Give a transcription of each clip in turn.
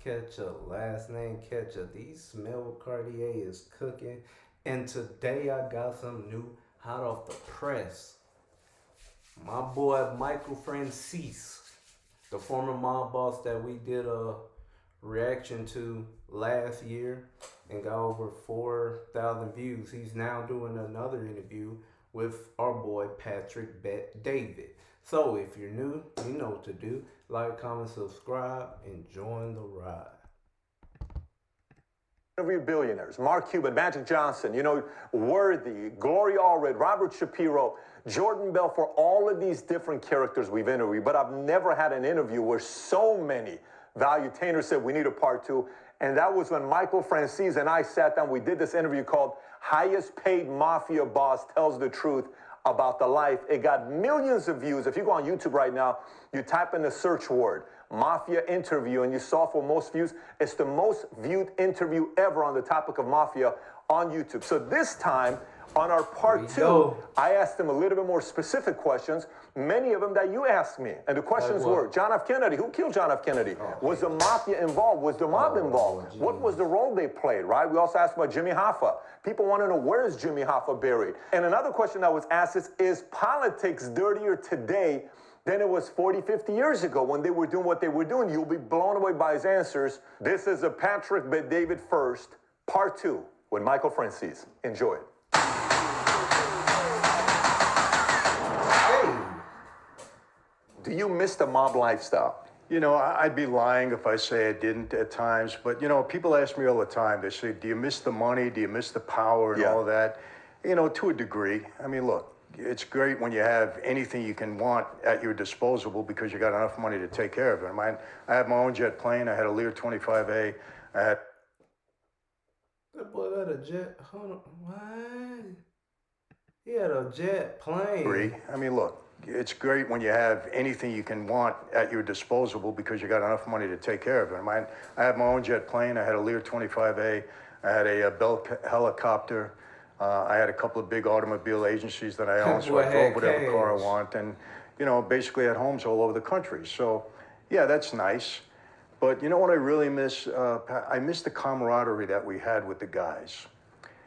Ketchup, last name Ketchup. These smell Cartier is cooking. And today I got some new hot off the press. My boy Michael Franzese, the former mob boss that we did a reaction to last year and got over 4,000 views. He's now doing another interview with our boy Patrick David. So if you're new, you know what to do. Like, comment, subscribe, and join the ride. Every billionaires, Mark Cuban, Magic Johnson, Worthy, Gloria Allred, Robert Shapiro, Jordan Belfort, all of these different characters we've interviewed, but I've never had an interview where so many valuetainers said we need a part two, and that was when Michael Franzese and I sat down. We did this interview called Highest Paid Mafia Boss Tells the Truth About the Life. It got millions of views. If you go on YouTube right now, you type in the search word, Mafia interview, and you saw for most views, it's the most viewed interview ever on the topic of Mafia on YouTube. So this time, on our part two, I asked him a little bit more specific questions, many of them that you asked me. And the questions were, John F. Kennedy, who killed John F. Kennedy? Was the Mafia involved? Was the mob involved? What was the role they played, right? We also asked about Jimmy Hoffa. People want to know, where is Jimmy Hoffa buried? And another question that was asked is politics dirtier today than it was 40, 50 years ago when they were doing what they were doing? You'll be blown away by his answers. This is a Patrick Bet David First, part two, with Michael Franzese. Enjoy it. Do you miss the mob lifestyle? I'd be lying if I say I didn't at times, but, people ask me all the time. They say, do you miss the money? Do you miss the power and all of that? To a degree. I mean, look, it's great when you have anything you can want at your disposal because you got enough money to take care of it. I had my own jet plane. I had a Lear 25A. I had... That boy got a jet. Hold on. What? He had a jet plane. I mean, look. It's great when you have anything you can want at your disposal because you got enough money to take care of it. I had my own jet plane. I had a Lear 25A. I had a Bell helicopter. I had a couple of big automobile agencies that I owned, so I drove whatever car I want. And, basically had homes all over the country. So, yeah, that's nice. But you know what I really miss? I miss the camaraderie that we had with the guys.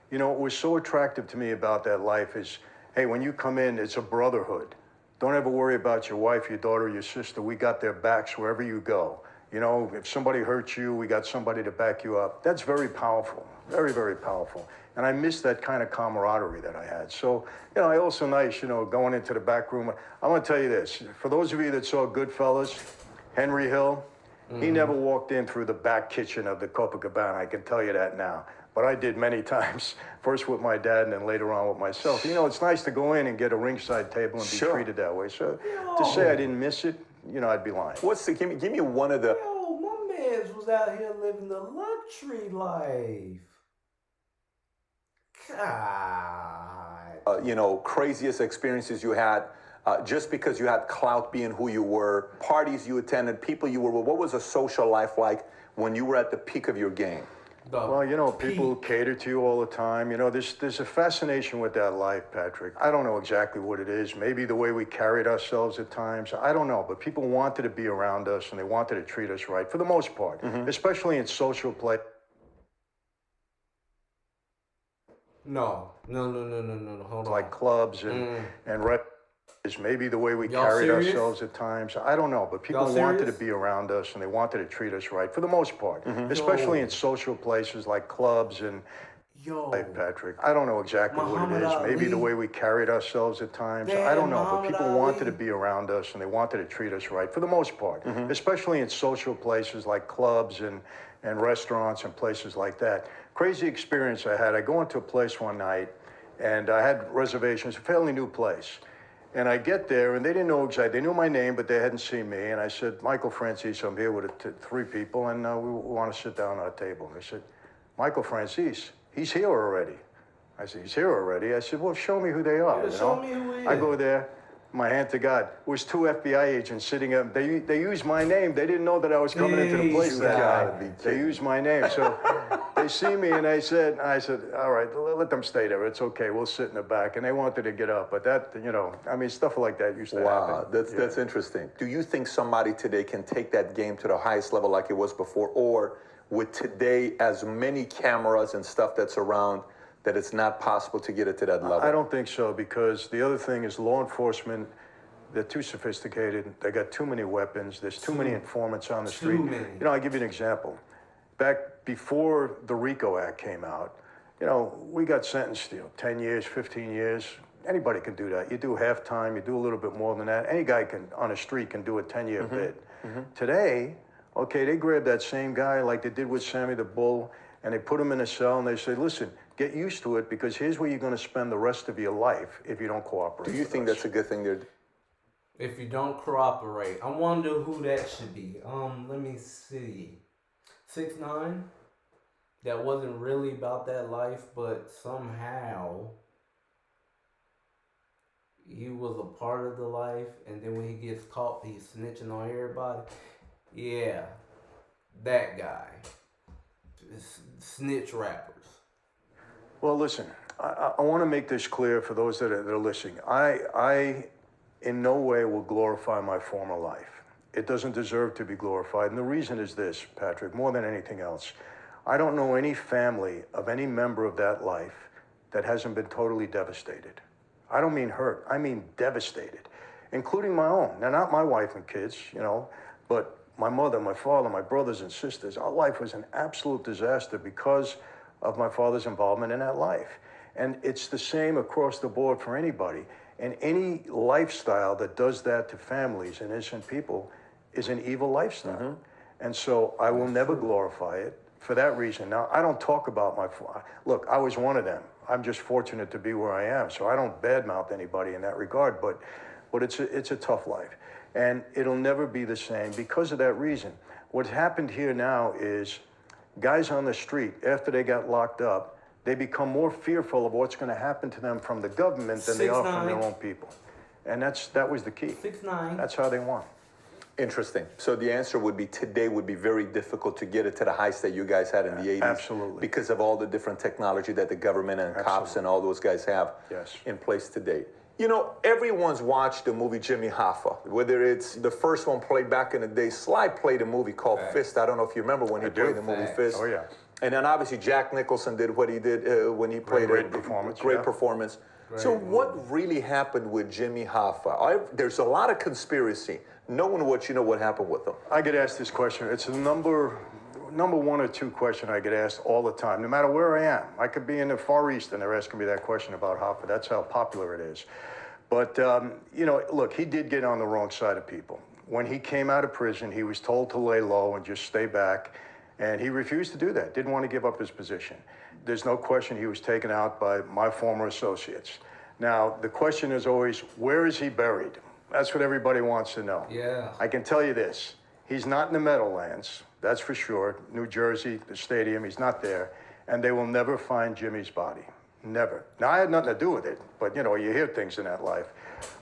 What was so attractive to me about that life is, hey, when you come in, it's a brotherhood. Don't ever worry about your wife, your daughter, your sister. We got their backs wherever you go. If somebody hurts you, we got somebody to back you up. That's very powerful, very, very powerful. And I miss that kind of camaraderie that I had. So, I also nice, going into the back room. I want to tell you this. For those of you that saw Goodfellas, Henry Hill, he never walked in through the back kitchen of the Copacabana. I can tell you that now. But I did many times, first with my dad and then later on with myself. It's nice to go in and get a ringside table and be treated that way. So to say I didn't miss it, I'd be lying. Give me one of the... Yo, my man was out here living the luxury life. God. Craziest experiences you had just because you had clout being who you were, parties you attended, people you were with. What was a social life like when you were at the peak of your game? Well, people cater to you all the time. There's a fascination with that life, Patrick. I don't know exactly what it is. Maybe the way we carried ourselves at times. I don't know. But people wanted to be around us and they wanted to treat us right for the most part, especially in social play. No. Hold on. Like clubs and is maybe the way we carried ourselves at times. I don't know, but people wanted to be around us and they wanted to treat us right for the most part, especially in social places like clubs and Patrick. I don't know exactly what it is. Maybe the way we carried ourselves at times. I don't know, but people wanted to be around us and they wanted to treat us right for the most part, especially in social places like clubs and restaurants and places like that. Crazy experience I had. I go into a place one night and I had reservations, a fairly new place. And I get there, and they didn't know exactly. They knew my name, but they hadn't seen me. And I said, Michael Franzese, I'm here with three people, and we want to sit down at a table. And they said, Michael Franzese, he's here already. I said, he's here already? I said, well, show me who they are. Show me who he is. I go there. My hand to God. It was 2 FBI agents sitting up. They used my name. They didn't know that I was coming into the place that day. They used my name. So they see me and I said, all right, let them stay there. It's okay. We'll sit in the back. And they wanted to get up. But that, I mean, stuff like that used to happen. That's interesting. Do you think somebody today can take that game to the highest level like it was before? Or with today, as many cameras and stuff that's around, that it's not possible to get it to that level? I don't think so, because the other thing is law enforcement, they're too sophisticated. They got too many weapons. There's too many informants on the street. I'll give you an example. Back before the RICO Act came out, we got sentenced, 10 years, 15 years. Anybody can do that. You do half time, you do a little bit more than that. Any guy on the street can do a 10-year bid. Today, okay, they grab that same guy like they did with Sammy the Bull, and they put him in a cell and they say, listen, get used to it, because here's where you're going to spend the rest of your life if you don't cooperate. Do you think that's a good thing there? If you don't cooperate. I wonder who that should be. Let me see. 6ix9ine? That wasn't really about that life, but somehow he was a part of the life, and then when he gets caught, he's snitching on everybody. Yeah, that guy. Snitch rappers. Well, listen, I want to make this clear for those that are listening. I in no way will glorify my former life. It doesn't deserve to be glorified. And the reason is this, Patrick, more than anything else. I don't know any family of any member of that life that hasn't been totally devastated. I don't mean hurt, I mean devastated, including my own. Now, not my wife and kids, but my mother, my father, my brothers and sisters. Our life was an absolute disaster because of my father's involvement in that life. And it's the same across the board for anybody. And any lifestyle that does that to families and innocent people is an evil lifestyle. And so I will never glorify it for that reason. Now, I don't talk about look, I was one of them. I'm just fortunate to be where I am. So I don't badmouth anybody in that regard, but it's a tough life. And it'll never be the same because of that reason. What's happened here now is guys on the street, after they got locked up, they become more fearful of what's going to happen to them from the government than they are from their own people. And that was the key. 6ix9ine. That's how they won. Interesting. So the answer would be today would be very difficult to get it to the heights that you guys had in the 80s. Absolutely. Because of all the different technology that the government and cops and all those guys have in place today. Everyone's watched the movie Jimmy Hoffa, whether it's the first one played back in the day. Sly played a movie called Fist. I don't know if you remember when he played the movie Fist. Oh, yeah. And then obviously Jack Nicholson did what he did when he played Great performance. Great performance. So what really happened with Jimmy Hoffa? There's a lot of conspiracy. Knowing what happened with him. I get asked this question. It's the number 1 or 2 question I get asked all the time, no matter where I am. I could be in the Far East and they're asking me that question about Hoffa. That's how popular it is. But, look, he did get on the wrong side of people. When he came out of prison, he was told to lay low and just stay back. And he refused to do that, didn't want to give up his position. There's no question he was taken out by my former associates. Now, the question is always, where is he buried? That's what everybody wants to know. Yeah. I can tell you this. He's not in the Meadowlands, that's for sure. New Jersey, the stadium, he's not there. And they will never find Jimmy's body. Never. Now, I had nothing to do with it, but, you hear things in that life.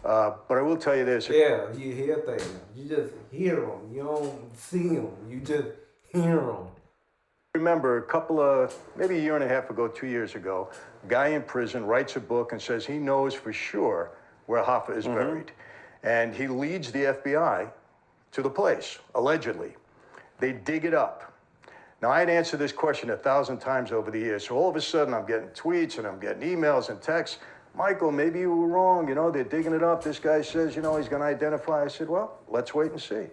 But I will tell you this. Yeah, you hear things. You just hear them. You don't see them. You just hear them. Remember, maybe a year and a half ago, 2 years ago, a guy in prison writes a book and says he knows for sure where Hoffa is buried. And he leads the FBI to the place, allegedly. They dig it up. Now, I had answered this question 1,000 times over the years, so all of a sudden I'm getting tweets and I'm getting emails and texts. Michael, maybe you were wrong, they're digging it up. This guy says, he's going to identify. I said, well, let's wait and see.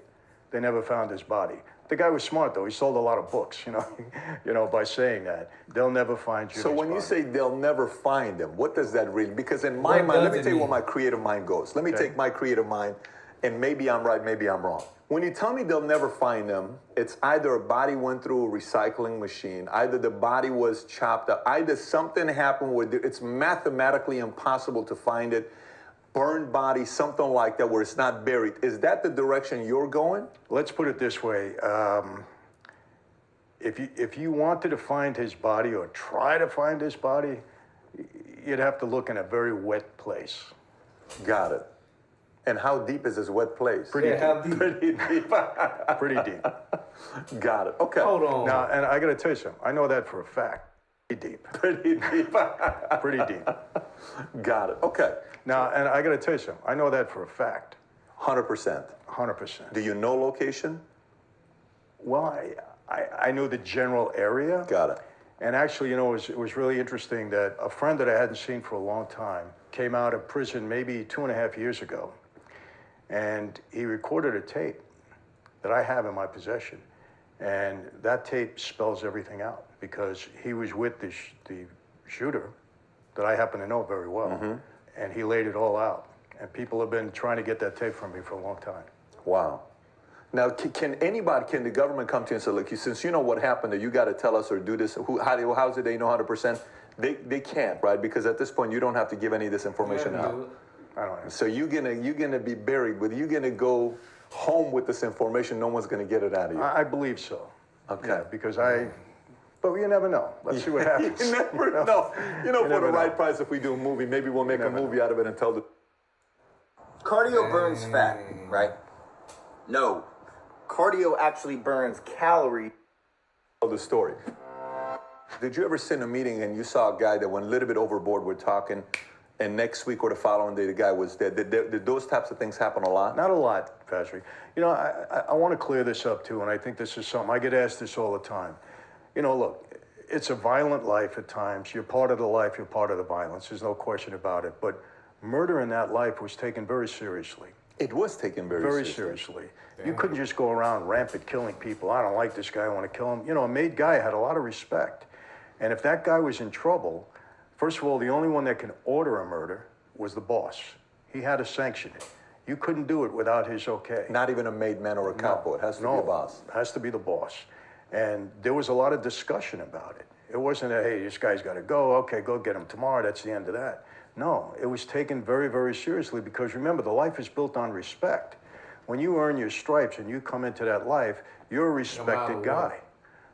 They never found his body. The guy was smart, though. He sold a lot of books, by saying that. They'll never find Jimmy's So when you say they'll never find him, what does that really? Because in my mind, let me tell you where my creative mind goes. Let me take my creative mind, and maybe I'm right, maybe I'm wrong. When you tell me they'll never find him, it's either a body went through a recycling machine, either the body was chopped up, either something happened where it's mathematically impossible to find it, burned body, something like that, where it's not buried. Is that the direction you're going? Let's put it this way. If you wanted to find his body or try to find his body, you'd have to look in a very wet place. Got it. And how deep is this wet place? Pretty deep. How deep? Pretty deep. Pretty deep. Got it. Okay. Hold on. Now, and I got to tell you something. I know that for a fact. Pretty deep. Pretty deep. Pretty deep. Got it. Okay. Now, and I got to tell you something. I know that for a fact. 100%. 100%. Do you know location? Well, I knew the general area. Got it. And actually, you know, it was really interesting that a friend that I hadn't seen for a long time came out of prison maybe 2.5 years ago. And he recorded a tape that I have in my possession. And that tape spells everything out because he was with the shooter that I happen to know very well. And he laid it all out. And people have been trying to get that tape from me for a long time. Wow. Now, can the government come to you and say, look, since you know what happened, that you got to tell us or do this? How is it they know 100%? They can't, right? Because at this point, you don't have to give any of this information out. I don't know. So you're gonna be buried with. You're gonna go home with this information. No one's gonna get it out of you. I believe so. Okay. Yeah, because but you never know. Let's see what happens. You never know. You know, for never the right know. price, if we do a movie, maybe we'll make a movie out of it and tell the. Cardio burns fat, right? No. Cardio actually burns calories. Tell the story. Did you ever sit in a meeting and you saw a guy that went a little bit overboard with talking, and next week or the following day the guy was dead? Did those types of things happen a lot? Not a lot, Patrick. You know, I want to clear this up too, and I think this is something I get asked this all the time. You know, look, it's a violent life at times. You're part of the life, you're part of the violence. There's no question about it. But murder in that life was taken very seriously. It was taken very seriously. You couldn't just go around rampant killing people. I don't like this guy, I want to kill him. You know, a made guy had a lot of respect. And if that guy was in trouble, first of all, the only one that can order a murder was the boss. He had to sanction it. You couldn't do it without his okay. Not even a made man or a capo. It has to be a boss. It has to be the boss. And there was a lot of discussion about it. It wasn't a, hey, this guy's got to go. Okay, go get him tomorrow. That's the end of that. No, it was taken very, very seriously because remember, the life is built on respect. When you earn your stripes and you come into that life, you're a respected guy.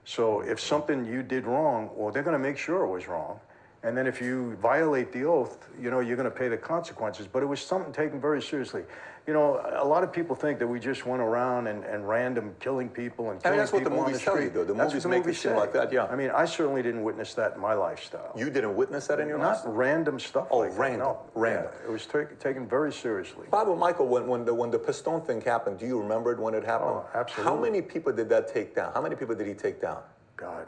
So if something you did wrong, well, they're going to make sure it was wrong. And then if you violate the oath, you know, you're going to pay the consequences. But it was something taken very seriously. You know, a lot of people think that we just went around and random killing people and killing people on the street. that's what the movies tell you, though. The movies make it seem like that, yeah. I mean, I certainly didn't witness that in my lifestyle. You didn't witness that in your life? Not random stuff like random, that. No, random. Yeah, it was taken very seriously. Bible, Michael, when the Pistone thing happened, do you remember it when it happened? Oh, absolutely. How many people did that take down? How many people did he take down? God,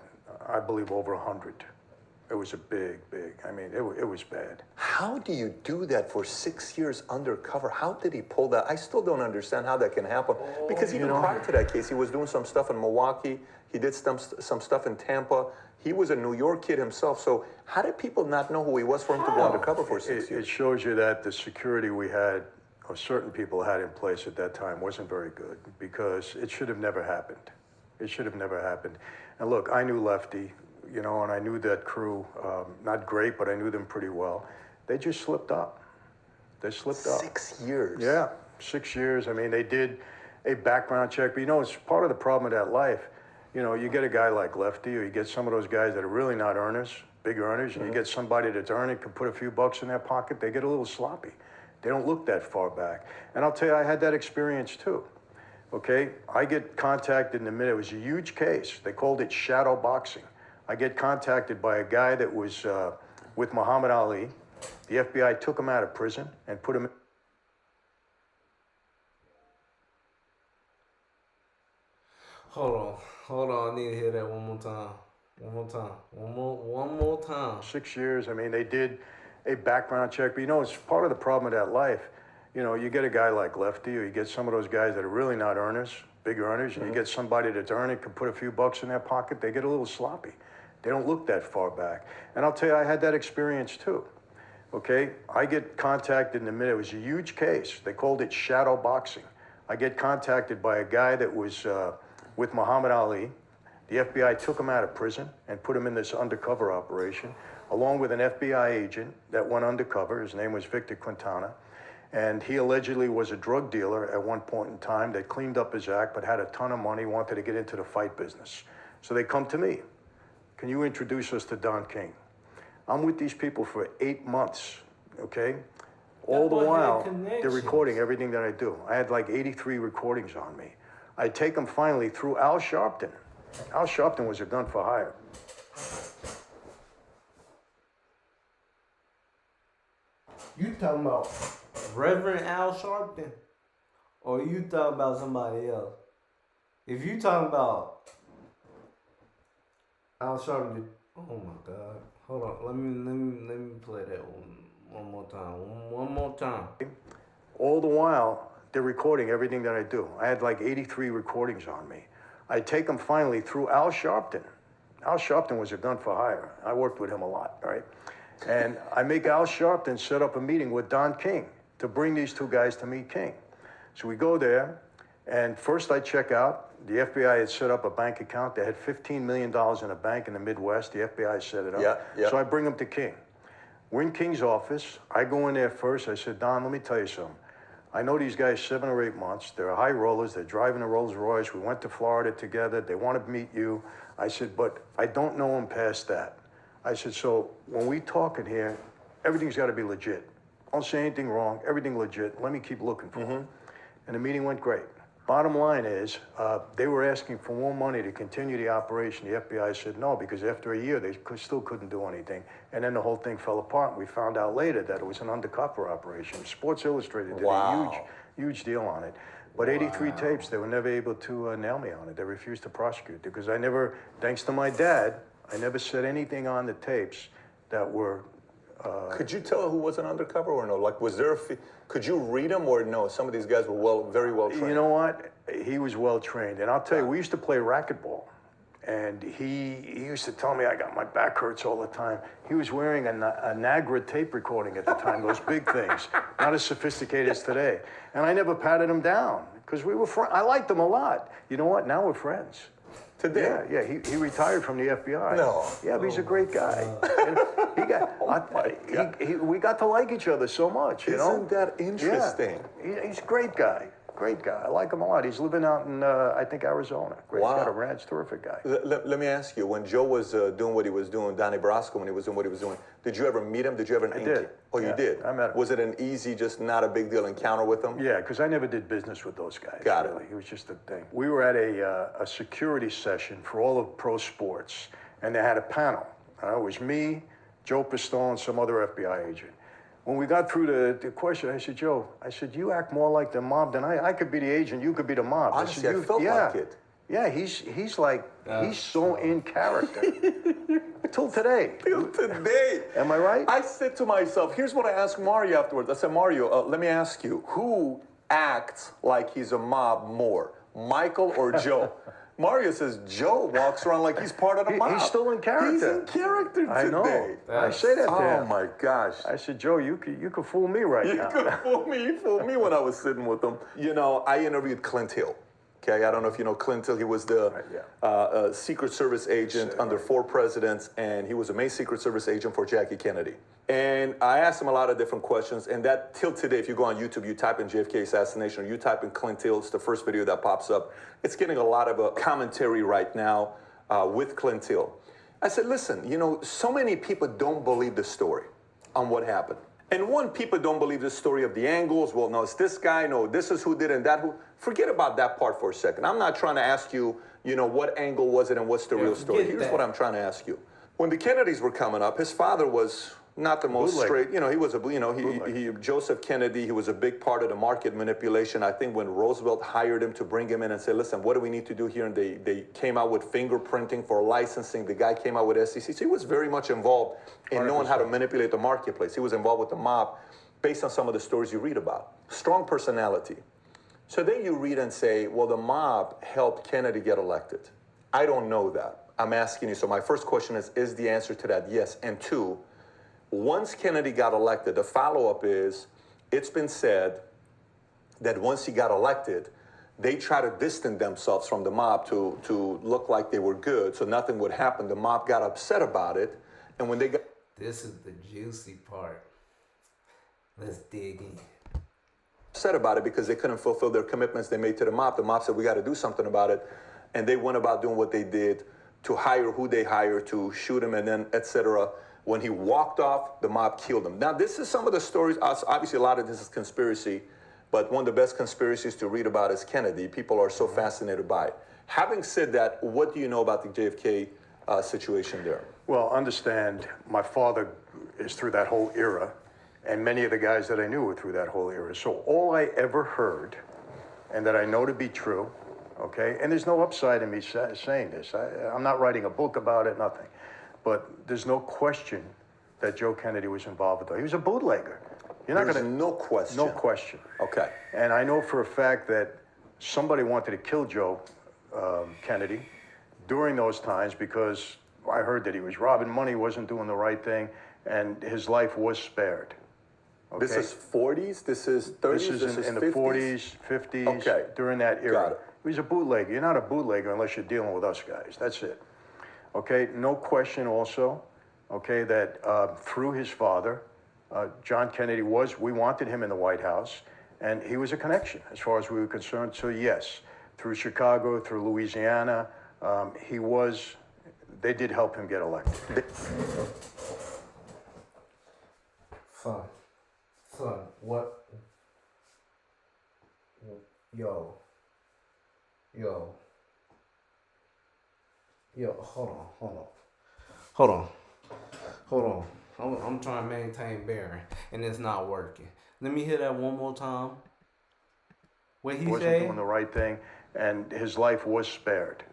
I believe over 100. It was a big, I mean, it was bad. How do you do that for 6 years undercover? How did he pull that? I still don't understand how that can happen. Because even prior to that case, he was doing some stuff in Milwaukee. He did some stuff in Tampa. He was a New York kid himself. So how did people not know who he was for him to go undercover for 6 years? It shows you that the security we had, or certain people had in place at that time, wasn't very good because it should have never happened. It should have never happened. And look, I knew Lefty, you know, and I knew that crew, not great, but I knew them pretty well. They just slipped up. They slipped up. 6 years? Yeah, 6 years. I mean, they did a background check, but you know, it's part of the problem of that life. You know, you get a guy like Lefty, or you get some of those guys that are really not earners, big earners, and you get somebody that's earning, can put a few bucks in their pocket, they get a little sloppy. They don't look that far back. And I'll tell you, I had that experience too. Okay, I get contacted in the minute. It was a huge case. They called it shadow boxing. I get contacted by a guy that was with Muhammad Ali. The FBI took him out of prison and put him. Hold on. I need to hear that one more time. One more time. 6 years. I mean, they did a background check, but you know, it's part of the problem of that life. You know, you get a guy like Lefty, or you get some of those guys that are really not earners, big earners, and you get somebody that's earning, can put a few bucks in their pocket, they get a little sloppy. They don't look that far back. And I'll tell you, I had that experience too. Okay, I get contacted in the minute. It was a huge case. They called it shadow boxing. I get contacted by a guy that was with Muhammad Ali. The FBI took him out of prison and put him in this undercover operation, along with an FBI agent that went undercover. His name was Victor Quintana. And he allegedly was a drug dealer at one point in time that cleaned up his act, but had a ton of money, wanted to get into the fight business. So they come to me. Can you introduce us to Don King? I'm with these people for 8 months, okay? All the boy had while, they're connections. recording everything that I do. I had like 83 recordings on me. I take them finally through Al Sharpton. Al Sharpton was a gun for hire. You talking about Reverend Al Sharpton? Or you talking about somebody else? If you talking about Al Sharpton, oh my God. Hold on. Let me play that one more time. One more time. All the while, they're recording everything that I do. I had like 83 recordings on me. I take them finally through Al Sharpton. Al Sharpton was a gun for hire. I worked with him a lot, right? And I make Al Sharpton set up a meeting with Don King to bring these two guys to meet King. So we go there, and first I check out. The FBI had set up a bank account. They had $15 million in a bank in the Midwest. The FBI set it up. Yeah. So I bring them to King. We're in King's office. I go in there first. I said, Don, let me tell you something. I know these guys 7 or 8 months. They're high rollers. They're driving a Rolls Royce. We went to Florida together. They want to meet you. I said, but I don't know them past that. I said, so when we talk in here, everything's got to be legit. Don't say anything wrong. Everything legit. Let me keep looking for them. And the meeting went great. Bottom line is, they were asking for more money to continue the operation. The FBI said no, because after a year, they still couldn't do anything. And then the whole thing fell apart. And we found out later that it was an undercover operation. Sports Illustrated did a huge deal on it. But 83 tapes, they were never able to nail me on it. They refused to prosecute because I never, thanks to my dad, I never said anything on the tapes that were... Could you tell who was an undercover or no? Like, was there could you read them or no? Some of these guys were very well trained. You know what? He was well trained. And I'll tell you, we used to play racquetball. And he used to tell me, I got my back hurts all the time. He was wearing a Nagra tape recording at the time, those big things, not as sophisticated as today. And I never patted him down because we were friends. I liked him a lot. You know what? Now we're friends. Today? Yeah. He retired from the FBI. No. Yeah, but he's a great guy. And he got, we got to like each other so much, you know? Isn't that interesting? Yeah. He's a great guy. Great guy. I like him a lot. He's living out in, I think, Arizona. Great. Wow. He's got a ranch. Terrific guy. Let me ask you, when Joe was doing what he was doing, Donnie Brasco, when he was doing what he was doing, did you ever meet him? Did you ever I did. Oh, Yeah, you did? I met him. Was it an easy, just not a big deal encounter with him? Yeah, because I never did business with those guys. Got it. Really. It was just a thing. We were at a security session for all of pro sports, and they had a panel. It was me, Joe Pistone, and some other FBI agent. When we got through the question, I said, Joe, you act more like the mob than I could be the agent, you could be the mob. Honestly, I felt like it. Yeah, he's like, he's so in character. Till today. Till today. Am I right? I said to myself, here's what I asked Mario afterwards. I said, Mario, let me ask you, who acts like he's a mob more, Michael or Joe? Mario says Joe walks around like he's part of the mob. He's still in character. He's in character today. I know. I say that to him. Oh my gosh. I said, Joe, you could fool me right now. You could fool me. You fooled me when I was sitting with him. You know, I interviewed Clint Hill. Okay, I don't know if you know Clint Hill. He was the Secret Service agent under 4 presidents, and he was a main Secret Service agent for Jackie Kennedy. And I asked him a lot of different questions, and that till today, if you go on YouTube, you type in JFK Assassination, or you type in Clint Hill, it's the first video that pops up. It's getting a lot of a commentary right now with Clint Hill. I said, listen, you know, so many people don't believe the story on what happened. And one, people don't believe the story of the angles. Well, no, it's this guy. No, this is who did it and that who. Forget about that part for a second. I'm not trying to ask you, you know, what angle was it and what's the real story. Here's what I'm trying to ask you. When the Kennedys were coming up, his father was not the most straight. You know, he was a, you know, Joseph Kennedy, he was a big part of the market manipulation. I think when Roosevelt hired him to bring him in and say, listen, what do we need to do here? And they came out with fingerprinting for licensing. The guy came out with SEC. So he was very much involved in knowing how to manipulate the marketplace. He was involved with the mob based on some of the stories you read about. Strong personality. So then you read and say, well, the mob helped Kennedy get elected. I don't know that. I'm asking you. So my first question is the answer to that yes? And two, once Kennedy got elected, the follow-up is, it's been said that once he got elected, they try to distance themselves from the mob to look like they were good, so nothing would happen. The mob got upset about it, and when they got... This is the juicy part. Let's dig in. Upset about it because they couldn't fulfill their commitments they made to the mob. The mob said, we got to do something about it, and they went about doing what they did to hire who they hired to shoot him, and then et cetera. When he walked off, the mob killed him. Now, this is some of the stories. Obviously, a lot of this is conspiracy, but one of the best conspiracies to read about is Kennedy. People are so fascinated by it. Having said that, what do you know about the JFK situation there? Well, understand, my father is through that whole era, and many of the guys that I knew were through that whole era. So all I ever heard, and that I know to be true, okay, and there's no upside in me saying this. I'm not writing a book about it, nothing. But there's no question that Joe Kennedy was involved with it. He was a bootlegger. There's no question. No question. Okay. And I know for a fact that somebody wanted to kill Joe Kennedy during those times because I heard that he was robbing money, wasn't doing the right thing, and his life was spared. Okay? This is 40s? This is 30s? This is in the 40s, 50s, okay. During that era. Got it. He was a bootlegger. You're not a bootlegger unless you're dealing with us guys. That's it. Okay, no question also, okay, that through his father, John Kennedy we wanted him in the White House, and he was a connection as far as we were concerned. So yes, through Chicago, through Louisiana, they did help him get elected. Son, what? Yo, hold on. I'm trying to maintain bearing, and it's not working. Let me hear that one more time. What he wasn't said? doing the right thing, and his life was spared.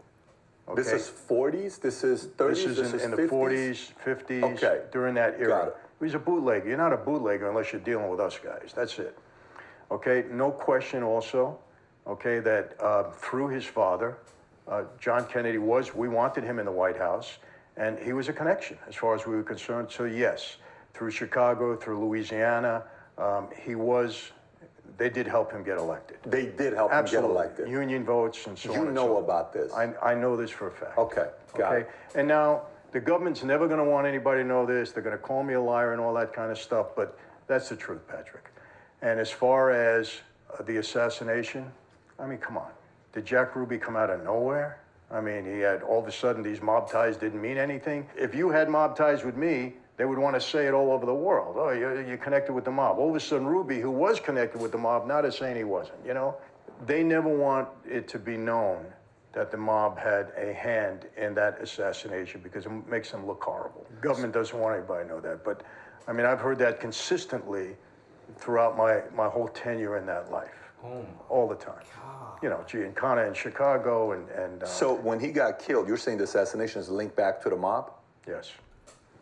Okay? This is 40s? This is 30s? This is in the 40s, 50s, okay. During that era. Got it. He was a bootlegger. You're not a bootlegger unless you're dealing with us guys. That's it. Okay, no question also, okay, that through his father, John Kennedy we wanted him in the White House, and he was a connection as far as we were concerned. So yes, through Chicago, through Louisiana, they did help him get elected. They did help him get elected. Union votes and so on. You know about this. I know this for a fact. Okay, got it. And now, the government's never going to want anybody to know this. They're going to call me a liar and all that kind of stuff, but that's the truth, Patrick. And as far as the assassination, I mean, come on. Did Jack Ruby come out of nowhere? I mean, he had all of a sudden these mob ties didn't mean anything. If you had mob ties with me, they would want to say it all over the world. Oh, you're connected with the mob. All of a sudden, Ruby, who was connected with the mob, now they're saying he wasn't, you know? They never want it to be known that the mob had a hand in that assassination because it makes them look horrible. Government doesn't want anybody to know that. But, I mean, I've heard that consistently throughout my whole tenure in that life. All the time. God. You know, Giancana in Chicago and So when he got killed, you're saying the assassination is linked back to the mob? Yes.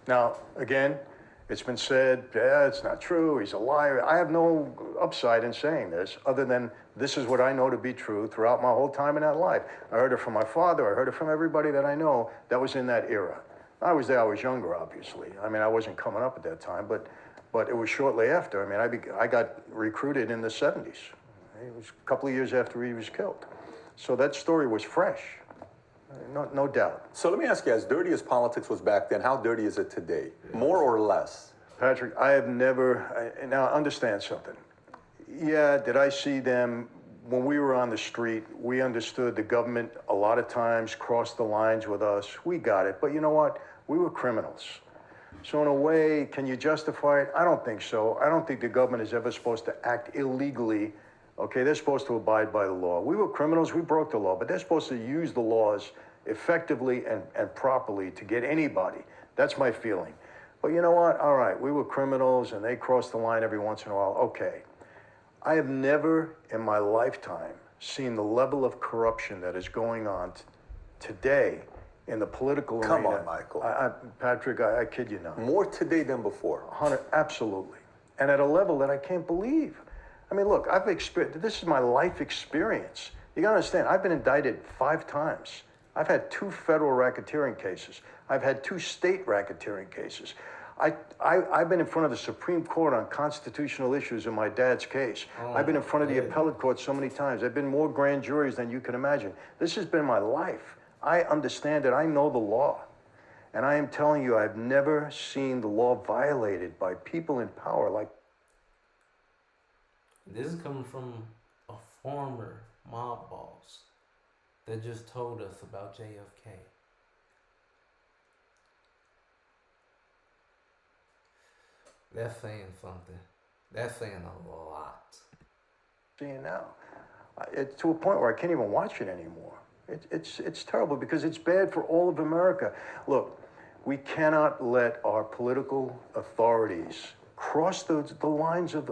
Now, again, it's been said, yeah, it's not true, he's a liar. I have no upside in saying this, other than this is what I know to be true throughout my whole time in that life. I heard it from my father, I heard it from everybody that I know that was in that era. I was there, I was younger, obviously. I mean, I wasn't coming up at that time, but it was shortly after. I mean, I got recruited in the 70s. It was a couple of years after he was killed. So that story was fresh, no doubt. So let me ask you, as dirty as politics was back then, how dirty is it today? More or less? Patrick, I have never, now understand something. Yeah, did I see them, when we were on the street, we understood the government a lot of times crossed the lines with us. We got it, but you know what? We were criminals. So in a way, can you justify it? I don't think so. I don't think the government is ever supposed to act illegally. Okay, they're supposed to abide by the law. We were criminals, we broke the law, but they're supposed to use the laws effectively and properly to get anybody. That's my feeling. But you know what? All right, we were criminals and they crossed the line every once in a while. Okay. I have never in my lifetime seen the level of corruption that is going on today in the political arena. Come on, Michael. Patrick, I kid you not. More today than before. Absolutely. And at a level that I can't believe. I mean, look, I've experienced, this is my life experience. You gotta understand, I've been indicted 5 times. I've had 2 federal racketeering cases. I've had 2 state racketeering cases. I've been in front of the Supreme Court on constitutional issues in my dad's case. I've been in front of the appellate court so many times. I've been more grand juries than you can imagine. This has been my life. I understand it. I know the law. And I am telling you, I've never seen the law violated by people in power like. This is coming from a former mob boss that just told us about JFK. That's saying something. That's saying a lot. Seeing now, it's to a point where I can't even watch it anymore. It's terrible because it's bad for all of America. Look, we cannot let our political authorities cross the lines of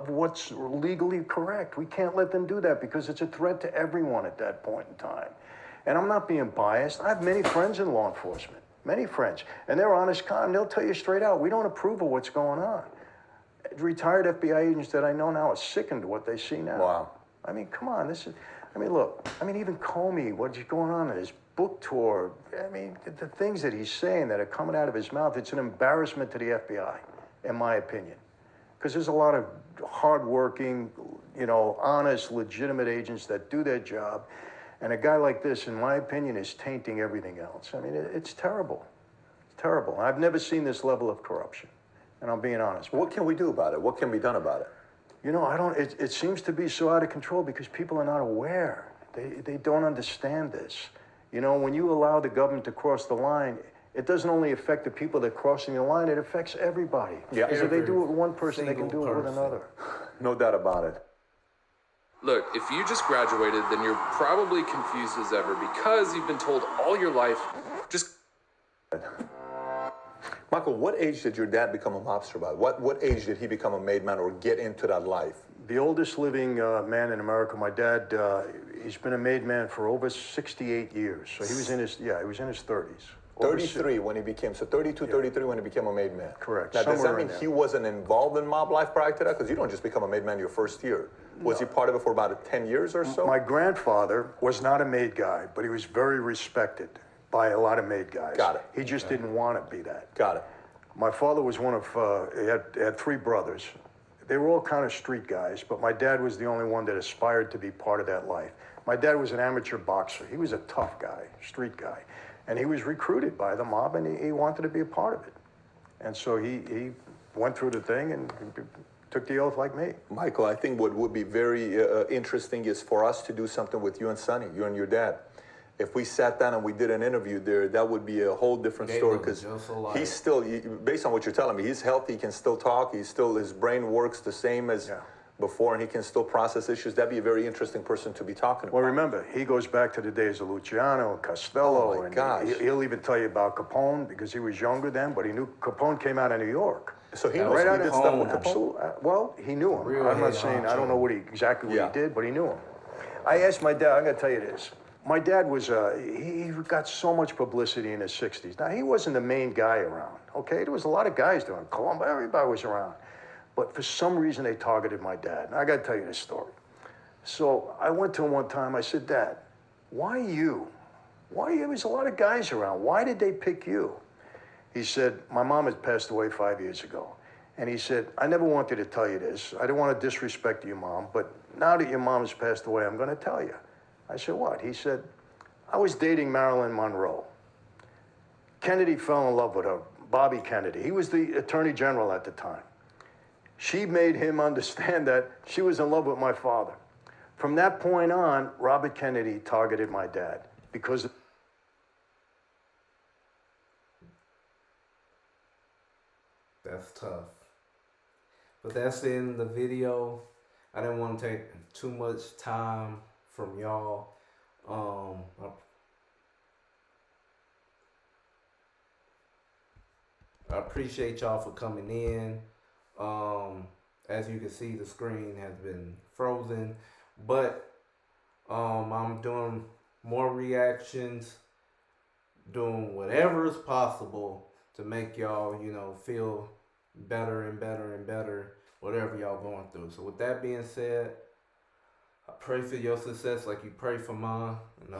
what's legally correct. We can't let them do that because it's a threat to everyone at that point in time. And I'm not being biased. I have many friends in law enforcement, many friends, and they're honest con. They'll tell you straight out, we don't approve of what's going on. Retired FBI agents that I know now are sickened to what they see now. Wow. I mean, come on, look, even Comey, what's going on in his book tour, the things that he's saying that are coming out of his mouth, it's an embarrassment to the FBI, in my opinion. Because there's a lot of hardworking, honest, legitimate agents that do their job. And a guy like this, in my opinion, is tainting everything else. It's terrible. It's terrible. I've never seen this level of corruption. And I'm being honest. What can we do about it? What can be done about it? It seems to be so out of control because people are not aware. They don't understand this. When you allow the government to cross the line, it doesn't only affect the people that are crossing the line, it affects everybody. Yeah. Because if they do it with one person, they can do it with another. No doubt about it. Look, if you just graduated, then you're probably confused as ever because you've been told all your life, just... Michael, what age did your dad become a mobster by? What age did he become a made man or get into that life? The oldest living man in America, my dad, he's been a made man for over 68 years. So he was in his 30s. 33 when he became, so 32, 33 when he became a made man. Correct. Now, does that Somewhere mean in he there. wasn't involved in mob life prior to that? Because you don't just become a made man your first year. Was he part of it for about 10 years or so? My grandfather was not a made guy, but he was very respected by a lot of made guys. Got it. He just didn't want to be that. Got it. My father was one of, he had three brothers. They were all kind of street guys, but my dad was the only one that aspired to be part of that life. My dad was an amateur boxer. He was a tough guy, street guy. And he was recruited by the mob, and he wanted to be a part of it. And so he went through the thing and took the oath like me. Michael, I think what would be very interesting is for us to do something with you and Sonny, you and your dad. If we sat down and we did an interview there, that would be a whole different story because he's still, based on what you're telling me, he's healthy, he can still talk, his brain works the same as before, and he can still process issues. That'd be a very interesting person to be talking about. Well, remember, he goes back to the days of Luciano and Costello. Oh my gosh. He'll even tell you about Capone because he was younger then, but he knew Capone came out of New York. So he knows he did stuff with Capone? Absolutely. Well, he knew him. I'm not saying, I don't know exactly what he did, but he knew him. I asked my dad, I'm gonna tell you this. My dad was, he got so much publicity in his 60s. Now, he wasn't the main guy around, okay? There was a lot of guys doing it. Colombo, everybody was around. But for some reason, they targeted my dad. And I got to tell you this story. So I went to him one time. I said, Dad, why you? There was a lot of guys around. Why did they pick you? He said, my mom had passed away 5 years ago. And he said, I never wanted to tell you this. I don't want to disrespect your mom, but now that your mom has passed away, I'm going to tell you. I said, what? He said, I was dating Marilyn Monroe. Kennedy fell in love with her, Bobby Kennedy. He was the attorney general at the time. She made him understand that she was in love with my father. From that point on, Robert Kennedy targeted my dad because... That's tough. But that's the end of the video. I didn't want to take too much time from y'all. I appreciate y'all for coming in. As you can see, the screen has been frozen, but I'm doing more reactions, doing whatever is possible to make y'all, feel better and better and better, whatever y'all going through. So with that being said, I pray for your success like you pray for mine. And